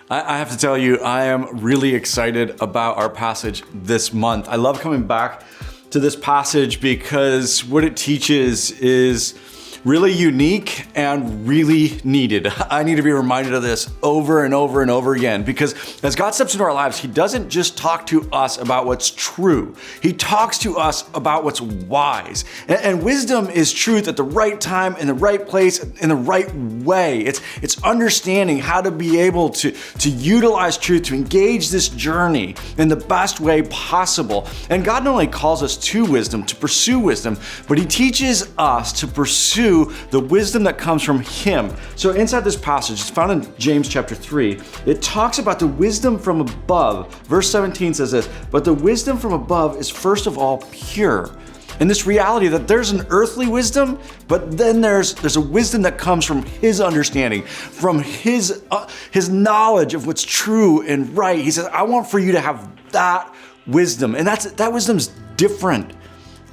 I have to tell you, I am really excited about our passage this month. I love coming back to this passage because what it teaches is really unique and really needed. I need to be reminded of this over and over and over again, because as God steps into our lives, He doesn't just talk to us about what's true. He talks to us about what's wise. And wisdom is truth at the right time, in the right place, in the right way. It's understanding how to be able to utilize truth, to engage this journey in the best way possible. And God not only calls us to wisdom, to pursue wisdom, but He teaches us to pursue the wisdom that comes from Him. So inside this passage, it's found in James chapter 3, it talks about the wisdom from above. Verse 17 says this, "But the wisdom from above is first of all pure." And this reality that there's an earthly wisdom, but then there's a wisdom that comes from His understanding, from His knowledge of what's true and right. He says, I want for you to have that wisdom. And that wisdom's different.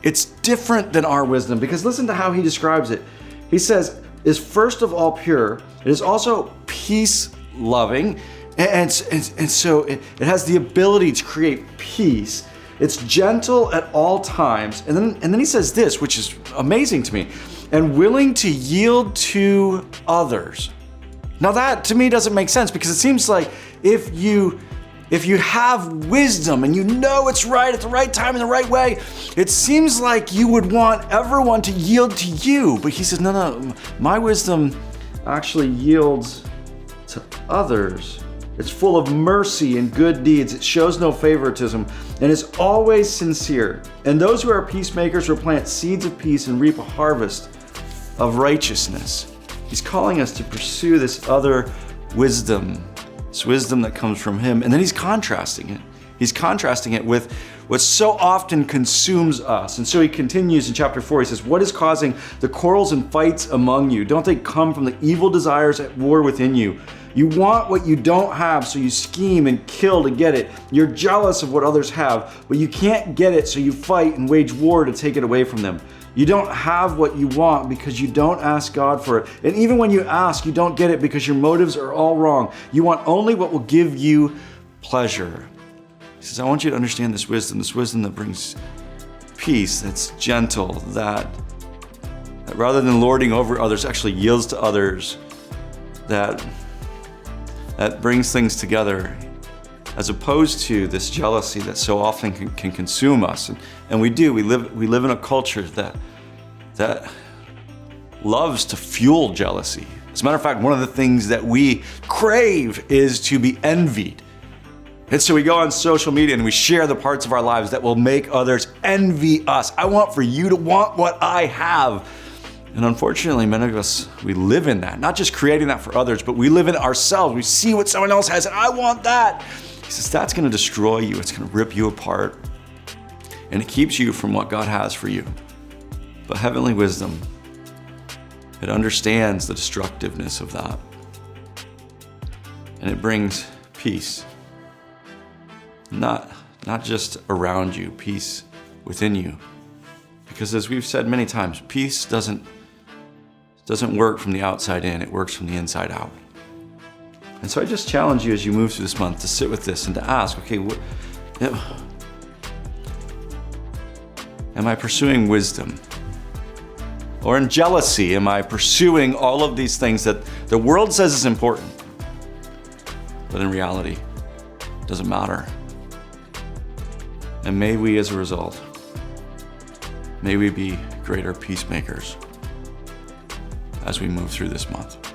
It's different than our wisdom, because listen to how He describes it. He says, is first of all pure. It is also peace-loving. And so it has the ability to create peace. It's gentle at all times. And then He says this, which is amazing to me, and willing to yield to others. Now that to me doesn't make sense, because it seems like if you have wisdom and you know it's right at the right time in the right way, it seems like you would want everyone to yield to you. But He says, no, my wisdom actually yields to others. It's full of mercy and good deeds. It shows no favoritism and is always sincere. And those who are peacemakers will plant seeds of peace and reap a harvest of righteousness. He's calling us to pursue this other wisdom. It's wisdom that comes from Him. And then He's contrasting it. He's contrasting it with what so often consumes us. And so He continues in chapter 4. He says, what is causing the quarrels and fights among you? Don't they come from the evil desires at war within you? You want what you don't have, so you scheme and kill to get it. You're jealous of what others have, but you can't get it, so you fight and wage war to take it away from them. You don't have what you want because you don't ask God for it. And even when you ask, you don't get it because your motives are all wrong. You want only what will give you pleasure. He says, I want you to understand this wisdom that brings peace, that's gentle, that rather than lording over others, actually yields to others, that brings things together, as opposed to this jealousy that so often can consume us. And we do. We live in a culture that loves to fuel jealousy. As a matter of fact, one of the things that we crave is to be envied. And so we go on social media and we share the parts of our lives that will make others envy us. I want for you to want what I have. And unfortunately, many of us, we live in that, not just creating that for others, but we live in it ourselves. We see what someone else has and I want that. He says, that's going to destroy you. It's going to rip you apart. And it keeps you from what God has for you. But heavenly wisdom, it understands the destructiveness of that. And it brings peace. Not just around you, peace within you. Because as we've said many times, peace doesn't work from the outside in, it works from the inside out. And so I just challenge you as you move through this month to sit with this and to ask, okay, am I pursuing wisdom? Or in jealousy, am I pursuing all of these things that the world says is important, but in reality, it doesn't matter? And may we, as a result, may we be greater peacemakers as we move through this month.